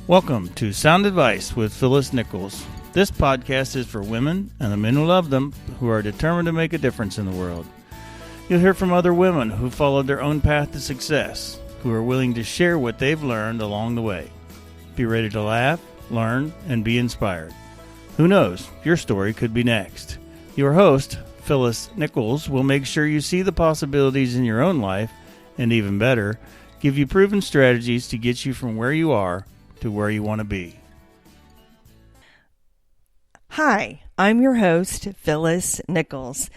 Welcome to SoundAdvice with Phyllis Nichols. This podcast is for women and the men who love them, who are determined to make a difference in the world. You'll hear from other women who followed their own path to success, who are willing to share what they've learned along the way. Be ready to laugh, learn, and be inspired. Who knows, your story could be next. Your host, Phyllis Nichols, will make sure you see the possibilities in your own life, and even better, give you proven strategies to get you from where you are to where you want to be. Hi, I'm your host, Phyllis Nichols.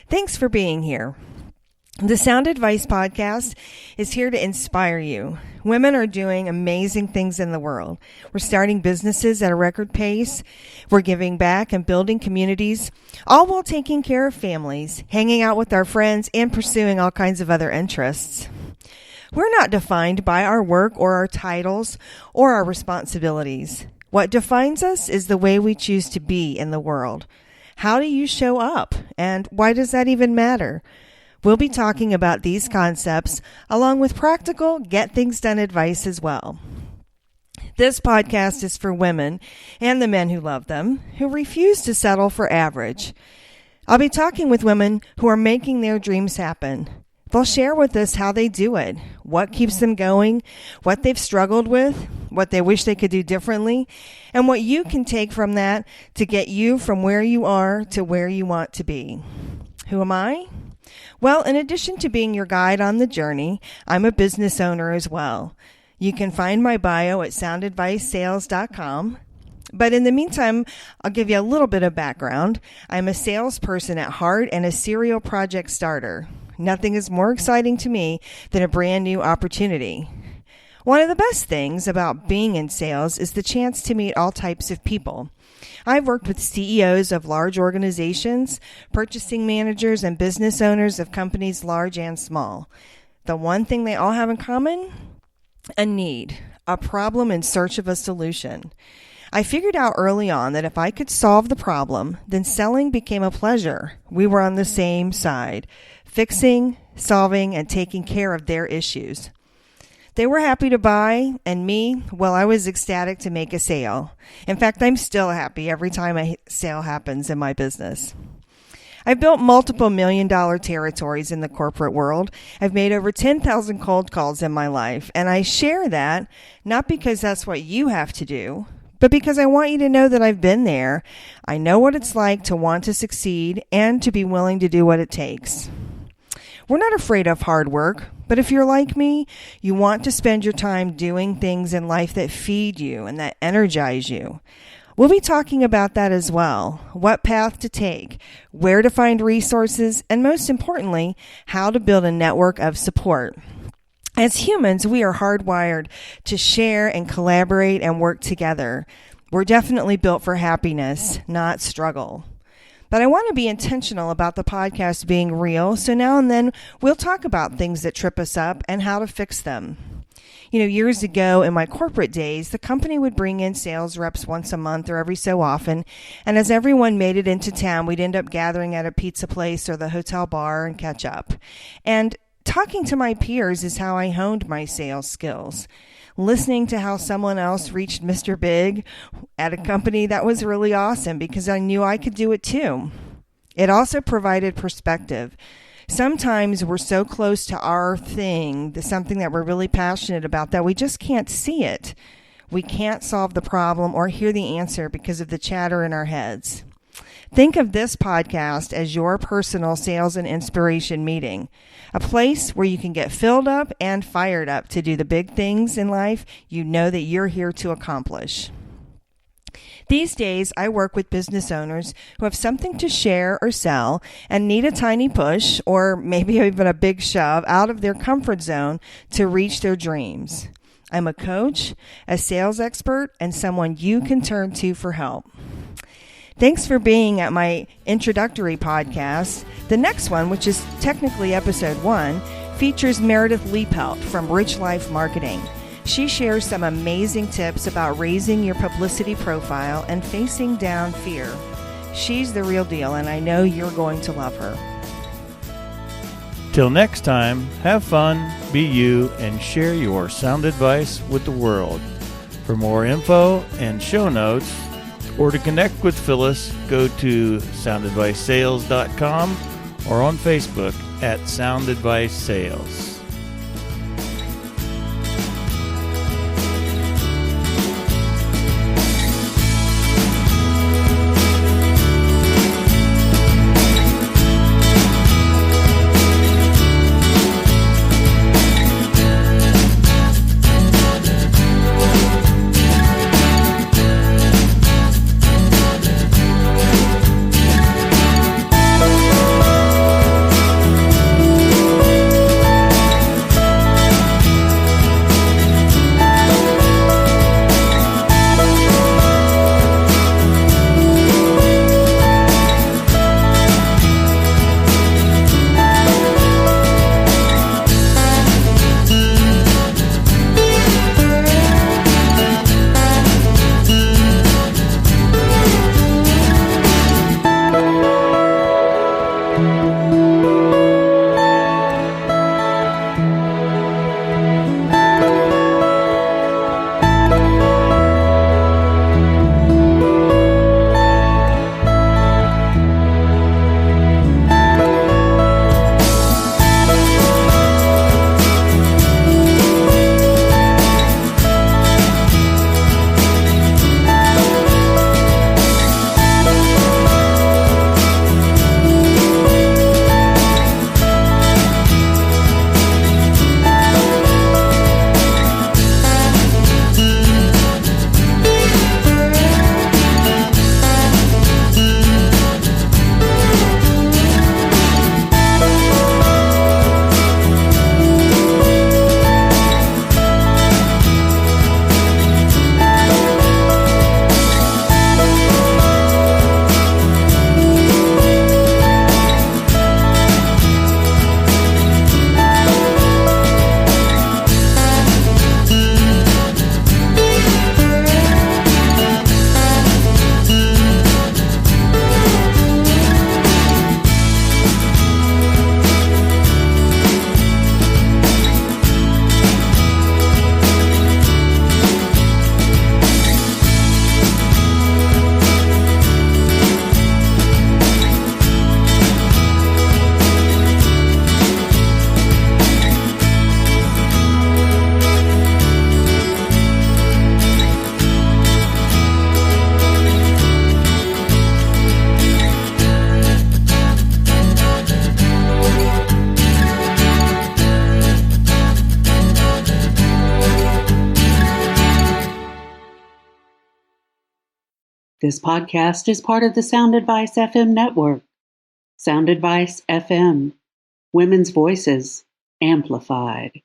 Thanks for being here. The SoundAdvice podcast is here to inspire you. Women are doing amazing things in the world. We're starting businesses at a record pace. We're giving back and building communities, all while taking care of families, hanging out with our friends, and pursuing all kinds of other interests. We're not defined by our work or our titles or our responsibilities. What defines us is the way we choose to be in the world. How do you show up? And why does that even matter? We'll be talking about these concepts along with practical get things done advice as well. This podcast is for women and the men who love them, who refuse to settle for average. I'll be talking with women who are making their dreams happen. They'll share with us how they do it, what keeps them going, what they've struggled with, what they wish they could do differently, and what you can take from that to get you from where you are to where you want to be. Who am I? Well, in addition to being your guide on the journey, I'm a business owner as well. You can find my bio at SoundAdviceSales.com. But in the meantime, I'll give you a little bit of background. I'm a salesperson at heart and a serial project starter. Nothing is more exciting to me than a brand new opportunity. One of the best things about being in sales is the chance to meet all types of people. I've worked with CEOs of large organizations, purchasing managers, and business owners of companies large and small. The one thing they all have in common? A need, a problem in search of a solution. I figured out early on that if I could solve the problem, then selling became a pleasure. We were on the same side, fixing, solving, and taking care of their issues. They were happy to buy, and me, well, I was ecstatic to make a sale. In fact, I'm still happy every time a sale happens in my business. I've built multiple million-dollar territories in the corporate world. I've made over 10,000 cold calls in my life, and I share that not because that's what you have to do, but because I want you to know that I've been there. I know what it's like to want to succeed and to be willing to do what it takes. We're not afraid of hard work, but if you're like me, you want to spend your time doing things in life that feed you and that energize you. We'll be talking about that as well. What path to take, where to find resources, and most importantly, how to build a network of support. As humans, we are hardwired to share and collaborate and work together. We're definitely built for happiness, not struggle. But I want to be intentional about the podcast being real, so now and then we'll talk about things that trip us up and how to fix them. Years ago in my corporate days, the company would bring in sales reps once a month or every so often, and as everyone made it into town, we'd end up gathering at a pizza place or the hotel bar and catch up. And talking to my peers is how I honed my sales skills. Listening to how someone else reached Mr. Big at a company, that was really awesome because I knew I could do it too. It also provided perspective. Sometimes we're so close to our thing, something that we're really passionate about, that we just can't see it. We can't solve the problem or hear the answer because of the chatter in our heads. Think of this podcast as your personal sales and inspiration meeting, a place where you can get filled up and fired up to do the big things in life you know that you're here to accomplish. These days, I work with business owners who have something to share or sell and need a tiny push or maybe even a big shove out of their comfort zone to reach their dreams. I'm a coach, a sales expert, and someone you can turn to for help. Thanks for being at my introductory podcast. The next one, which is technically episode 1, features Meredith Liepelt from Rich Life Marketing. She shares some amazing tips about raising your publicity profile and facing down fear. She's the real deal, and I know you're going to love her. Till next time, have fun, be you, and share your sound advice with the world. For more info and show notes, or to connect with Phyllis, go to SoundAdviceSales.com or on Facebook at SoundAdvice Sales. This podcast is part of the SoundAdvice FM network. SoundAdvice FM, women's voices amplified.